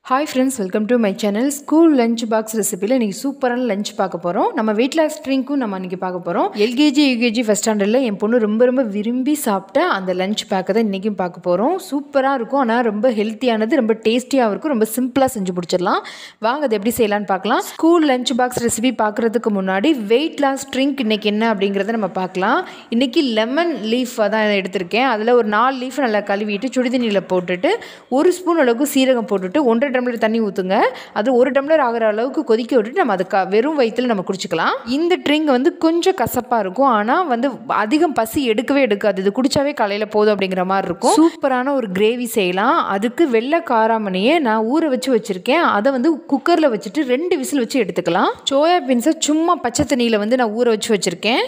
Hi friends, welcome to my channel. School lunch box recipe la இன்னைக்கு சூப்பரான lunch பார்க்க போறோம். நம்ம weight loss drink நம்ம இன்னைக்கு பார்க்க போறோம். LKG UKG first standardல என் பொண்ணு ரொம்ப விரும்பி சாப்பிட்ட அந்த லஞ்ச் பேக்க தான் இன்னைக்கும் பார்க்க போறோம். சூப்பரா இருக்கும். ஆனா ரொம்ப ஹெல்தியானது, ரொம்ப டேஸ்டியா இருக்கும். ரொம்ப சிம்பிளா செஞ்சு முடிச்சிடலாம். வாங்க அது எப்படி செய்யலாம்னு பார்க்கலாம். ஸ்கூல் லஞ்ச் பாக்ஸ் ரெசிபி பார்க்கிறதுக்கு முன்னாடி weight loss drink இன்னைக்கு என்ன அப்படிங்கறத நம்ம பார்க்கலாம். இன்னைக்கு லெமன் லீஃப் தான் எடுத்துர்க்கேன். அதுல ஒரு 4 லீஃப் நல்லா கழுவிட்டு சுடு தண்ணியில போட்டுட்டு 1 ஸ்பூன் அளவுக்கு சீரகம் போட்டுட்டு 1.5 டம்ளர் தண்ணி ஊற்றுங்க. அது 1 டம்ளர் ஆகிற அளவுக்கு கொதிக்க விட்டுட்டு நம்ம அதுக்கு வெறும் வயிற்றில் நம்ம குடிச்சிக்கலாம். இந்த ட்ரிங்க் வந்து கொஞ்சம் கசப்பாக இருக்கும், ஆனால் வந்து அதிகம் பசி எடுக்கவே எடுக்காது. இது குடிச்சாவே காலையில் போதும் அப்படிங்கிற மாதிரி இருக்கும். சூப்பரான ஒரு கிரேவி செய்யலாம். அதுக்கு வெள்ளை காராமணியை நான் ஊற வச்சுருக்கேன். அதை வந்து குக்கரில் வச்சுட்டு 2 விசில் வச்சு எடுத்துக்கலாம். சோயா பீன்ஸை சும்மா பச்சை தண்ணியில் வந்து நான் ஊற வச்சுருக்கேன்.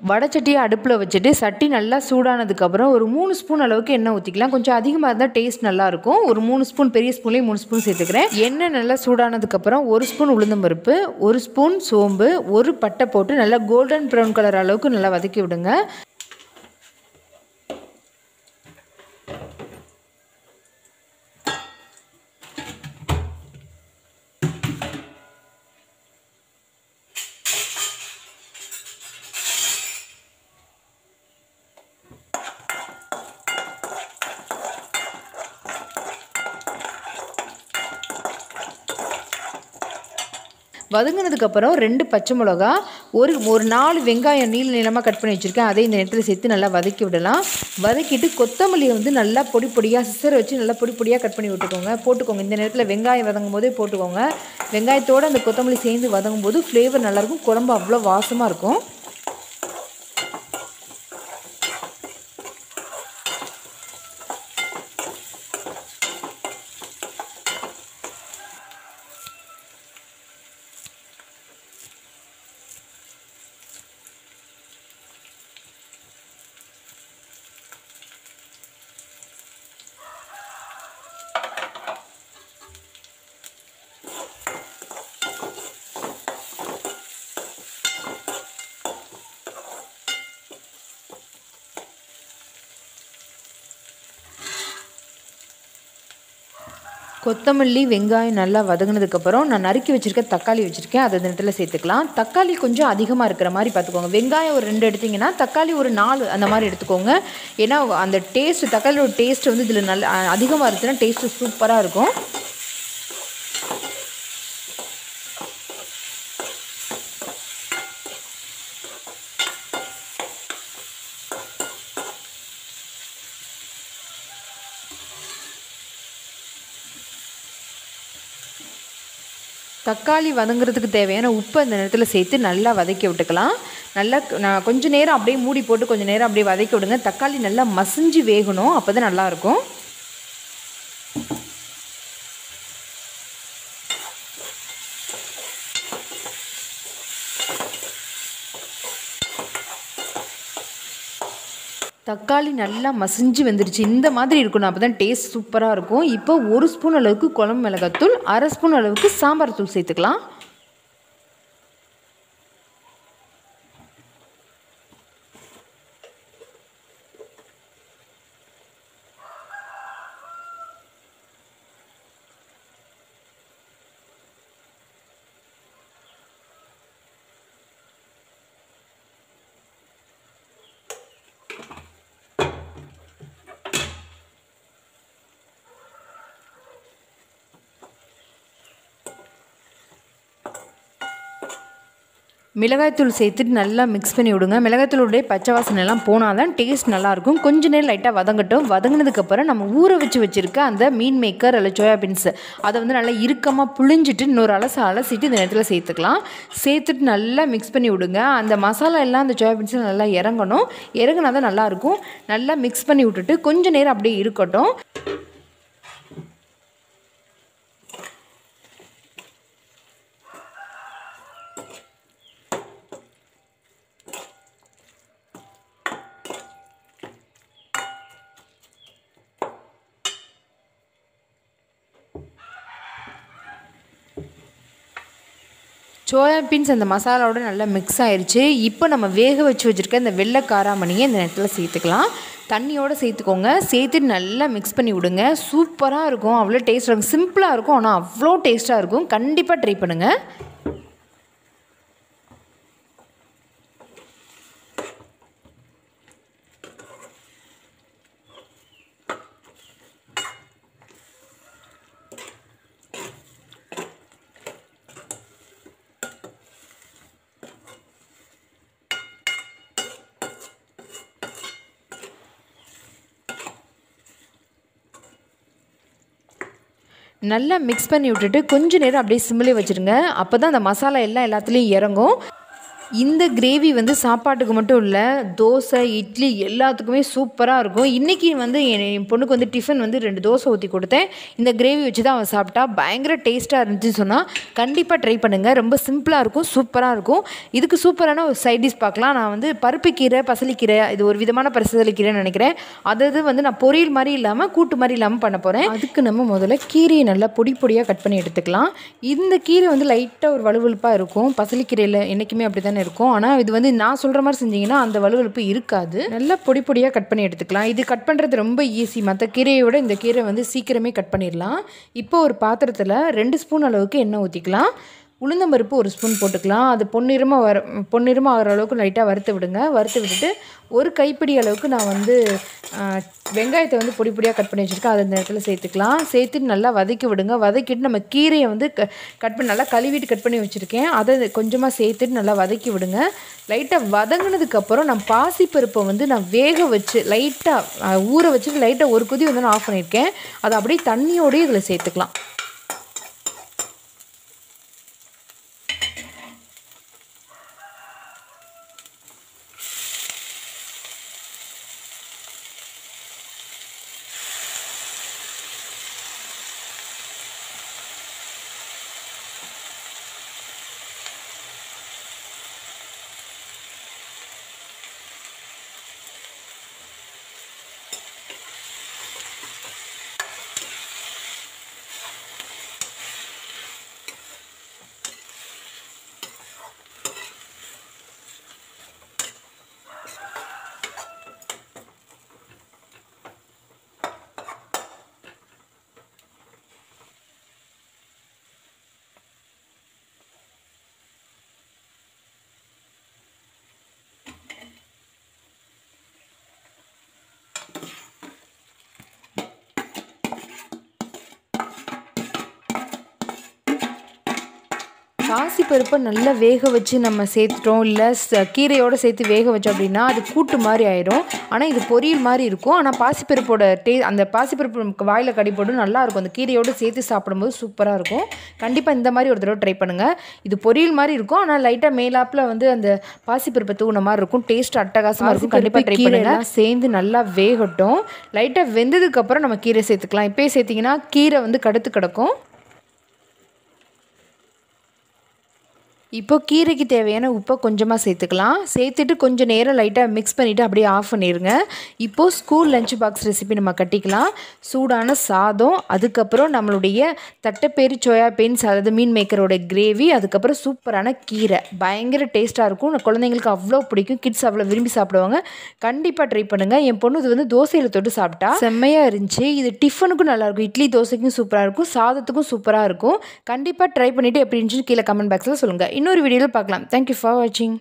வடைச்சட்டியை அடுப்பில் வச்சுட்டு சட்டி நல்லா சூடானதுக்கப்புறம் ஒரு 3 ஸ்பூன் அளவுக்கு எண்ணெய் ஊற்றிக்கலாம். கொஞ்சம் அதிகமாக இருந்தால் டேஸ்ட் நல்லாயிருக்கும். ஒரு 3 ஸ்பூன், பெரிய ஸ்பூன்லேயே 3 ஸ்பூன் சேர்த்துக்கிறேன். எண்ணெய் நல்லா சூடானதுக்கப்புறம் 1 ஸ்பூன் உளுந்தம்பருப்பு, 1 ஸ்பூன் சோம்பு, 1 பட்டை போட்டு நல்லா கோல்டன் ப்ரௌன் கலர் அளவுக்கு நல்லா வதக்கி விடுங்க. வதங்கினதுக்கப்புறம் 2 பச்சை மிளகா, ஒரு 4 வெங்காயம் நீளமாக கட் பண்ணி வச்சுருக்கேன். அதை இந்த நேரத்தில் சேர்த்து நல்லா வதக்கி விடலாம். வதக்கிட்டு கொத்தமல்லியை வந்து நல்லா பொடியாக சிசரை வச்சு நல்லா பொடியாக கட் பண்ணி போட்டுக்கோங்க. இந்த நேரத்தில் வெங்காயம் வதங்கும் போதே போட்டுக்கோங்க. வெங்காயத்தோடு அந்த கொத்தமல்லி சேர்ந்து வதங்கும் போது ஃப்ளேவர் நல்லாயிருக்கும். குழம்பு அவ்வளோ வாசமாக இருக்கும். கொத்தமல்லி வெங்காயம் நல்லா வதங்கினதுக்கப்புறம் நான் நறுக்கி வச்சுருக்க தக்காளி வச்சுருக்கேன். அதை இந்த நேரத்தில் சேர்த்துக்கலாம். தக்காளி கொஞ்சம் அதிகமாக இருக்கிற மாதிரி பார்த்துக்கோங்க. வெங்காயம் ஒரு 2 எடுத்திங்கன்னா தக்காளி ஒரு 4 அந்த மாதிரி எடுத்துக்கோங்க. ஏன்னா அந்த டேஸ்ட், தக்காளியோட டேஸ்ட் வந்து இதில் நல்லா அதிகமாக இருந்துச்சுன்னா டேஸ்ட்டு சூப்பராக இருக்கும். தக்காளி வதங்குறதுக்கு தேவையான உப்பு அந்த நேரத்தில் சேர்த்து நல்லா வதக்கி விட்டுக்கலாம். நான் கொஞ்சம் நேரம் அப்படியே மூடி போட்டு கொஞ்சம் நேரம் அப்படியே வதக்கி விடுங்க. தக்காளி நல்லா மசிஞ்சு வேகணும், அப்போ தான் நல்லாயிருக்கும். தக்காளி நல்லா மசிஞ்சு வந்துருச்சு. இந்த மாதிரி இருக்கணும், அப்போ தான் டேஸ்ட் சூப்பராக இருக்கும். இப்போ 1 ஸ்பூன் அளவுக்கு குழம்பு மிளகாத்தூள், 1/2 ஸ்பூன் அளவுக்கு சாம்பார் தூள் சேர்த்துக்கலாம். மிளகாய்த்தூள் சேர்த்துட்டு நல்லா மிக்ஸ் பண்ணி விடுங்க. மிளகாய்த்தூளுடைய பச்சை வாசனை எல்லாம் போனால் தான் டேஸ்ட் நல்லாயிருக்கும். கொஞ்சம் நேரம் லைட்டாக வதங்கட்டும். வதங்கினதுக்கப்புறம் நம்ம ஊற வச்சுருக்க அந்த மீன் மேக்கர் அல்ல சோயா பீன்ஸ், அதை வந்து நல்லா இறுக்கமாக புழிஞ்சிட்டு இன்னொரு அலசிட்டு இந்த நேரத்தில் சேர்த்துக்கலாம். சேர்த்துட்டு நல்லா மிக்ஸ் பண்ணி விடுங்க. அந்த மசாலா எல்லாம் அந்த சோயா பீன்ஸில் நல்லா இறங்கினா தான் நல்லாயிருக்கும். நல்லா மிக்ஸ் பண்ணி விட்டுட்டு கொஞ்சம் நேரம் அப்படியே இருக்கட்டும். சோயா பீன்ஸ் அந்த மசாலாவோட நல்லா மிக்ஸ் ஆயிடுச்சு. இப்போ நம்ம வேக வச்சுருக்க இந்த வெள்ளை காராமணியை இந்த நேரத்தில் சேர்த்துக்கலாம். தண்ணியோடு சேர்த்துக்கோங்க. சேர்த்துட்டு நல்லா மிக்ஸ் பண்ணி விடுங்க. சூப்பராக இருக்கும், அவ்வளோ டேஸ்ட்டாக இருக்கும். சிம்பிளாக இருக்கும், ஆனால் அவ்வளோ டேஸ்ட்டாக இருக்கும். கண்டிப்பாக ட்ரை பண்ணுங்கள். நல்லா மிக்ஸ் பண்ணி விட்டுட்டு கொஞ்சம் நேரம் அப்படியே சிம்மிலே வச்சுருங்க. அப்போ தான் அந்த மசாலா எல்லாத்துலேயும் இறங்கும். இந்த கிரேவி வந்து சாப்பாட்டுக்கு மட்டும் இல்லை, தோசை, இட்லி எல்லாத்துக்குமே சூப்பராக இருக்கும். இன்றைக்கி வந்து என் பொண்ணுக்கு வந்து டிஃபன் வந்து 2 தோசை ஊற்றி கொடுத்தேன். இந்த கிரேவி வச்சு தான் அவன் சாப்பிட்டா. பயங்கர டேஸ்ட்டாக இருந்துச்சுன்னு சொன்னால் கண்டிப்பாக ட்ரை பண்ணுங்கள். ரொம்ப சிம்பிளாக இருக்கும், சூப்பராக இருக்கும். இதுக்கு சூப்பரான ஒரு சைட் டிஷ் பார்க்கலாம். நான் வந்து பருப்புக்கீரை, பசலிக்கீரை, இது ஒரு விதமான பசலிக்கீரைன்னு நினைக்கிறேன். அது வந்து நான் பொரியல் மாதிரி இல்லாமல் கூட்டு மாதிரி இல்லாமல் பண்ண போகிறேன். அதுக்கு நம்ம முதல்ல கீரையை நல்லா பொடியாக கட் பண்ணி எடுத்துக்கலாம். இந்த கீரை வந்து லைட்டாக ஒரு வலுவலுப்பாக இருக்கும். பசலிக்கீரையில் என்றைக்குமே அப்படி தானே இருக்கும். ஆனால் இது வந்து நான் சொல்கிற மாதிரி செஞ்சிங்கன்னா அந்த வலுவலுப்பு இருக்காது. நல்லா பொடியாக கட் பண்ணி எடுத்துக்கலாம். இது கட் பண்ணுறது ரொம்ப ஈஸி. மற்ற கீரையை விட இந்த கீரை வந்து சீக்கிரமே கட் பண்ணிடலாம். இப்போ ஒரு பாத்திரத்தில் 2 ஸ்பூன் அளவுக்கு எண்ணெய் ஊற்றிக்கலாம். உளுந்தம்பருப்பு 1 ஸ்பூன் போட்டுக்கலாம். அது பொன்னிறமாக ஆகிற அளவுக்கு லைட்டாக வறுத்து விடுங்க. வறுத்து விட்டுட்டு ஒரு கைப்பிடி அளவுக்கு நான் வந்து வெங்காயத்தை வந்து பொடியாக கட் பண்ணி வச்சுருக்கேன். அதை இந்த இடத்துல சேர்த்துக்கலாம். சேர்த்துட்டு நல்லா வதக்கி விடுங்க. வதக்கிட்டு நம்ம கீரையை வந்து கட் பண்ணி நல்லா கழுவிட்டு கட் பண்ணி வச்சுருக்கேன். அதை கொஞ்சமாக சேர்த்துட்டு நல்லா வதக்கி விடுங்க. லைட்டாக வதங்கினதுக்கப்புறம் நான் பாசிப்பருப்பை வந்து நான் வேக வச்சு லைட்டாக ஊற வச்சுட்டு லைட்டாக ஒரு கொதி வந்து நான் ஆஃப் பண்ணியிருக்கேன். அதை அப்படியே தண்ணியோடய இதில் சேர்த்துக்கலாம். பாசிப்பருப்பை நல்லா வேக வச்சு நம்ம சேர்த்துட்டோம், இல்லை கீரையோடு சேர்த்து வேக வச்சோம் அப்படின்னா அது கூட்டு மாதிரி ஆயிடும். ஆனால் இது பொரியல் மாதிரி இருக்கும். ஆனால் பாசிப்பருப்போட அந்த பாசிப்பருப்பு நமக்கு வாயில் கடிப்போடு நல்லாயிருக்கும். அந்த கீரையோடு சேர்த்து சாப்பிடும்போது சூப்பராக இருக்கும். கண்டிப்பாக இந்த மாதிரி ஒரு தடவை ட்ரை பண்ணுங்கள். இது பொரியல் மாதிரி இருக்கும், ஆனால் லைட்டாக மேலாப்பில் வந்து அந்த பாசிப்பருப்பை தூண மாதிரி இருக்கும். டேஸ்ட் அட்டகாசமாக இருக்கும். கண்டிப்பாக ட்ரை பண்ணுங்கள். சேர்ந்து நல்லா வேகட்டும். லைட்டாக வெந்ததுக்கப்புறம் நம்ம கீரை சேர்த்துக்கலாம். இப்போயே சேர்த்திங்கன்னா கீரை வந்து கடுத்து கிடக்கும். இப்போ கீரைக்கு தேவையான உப்பை கொஞ்சமாக சேர்த்துக்கலாம். சேர்த்துட்டு கொஞ்சம் நேரம் லைட்டாக மிக்ஸ் பண்ணிவிட்டு அப்படியே ஆஃப் பண்ணிடுங்க. இப்போது ஸ்கூல் லஞ்ச் பாக்ஸ் ரெசிபி நம்ம கட்டிக்கலாம். சூடான சாதம், அதுக்கப்புறம் நம்மளுடைய தட்டைப்பயிறு சோயா பீன்ஸ், அதாவது மீன் மேக்கரோட கிரேவி, அதுக்கப்புறம் சூப்பரான கீரை. பயங்கர டேஸ்ட்டாக இருக்கும். குழந்தைங்களுக்கு அவ்வளோ பிடிக்கும். கிட்ஸ் அவ்வளோ விரும்பி சாப்பிடுவாங்க. கண்டிப்பாக ட்ரை பண்ணுங்கள். என் பொண்ணு இது வந்து தோசையில் தொட்டு சாப்பிட்டா செம்மையாக இருந்துச்சு. இது டிஃபனுக்கும் நல்லாயிருக்கும். இட்லி தோசைக்கும் சூப்பராக இருக்கும், சாதத்துக்கும் சூப்பராக இருக்கும். கண்டிப்பாக ட்ரை பண்ணிவிட்டு எப்படி இருந்துச்சுன்னு கீழே கமெண்ட் பாக்ஸில் சொல்லுங்கள். இன்னொரு வீடியோவில் பார்க்கலாம். தேங்க்யூ ஃபார் வாட்சிங்.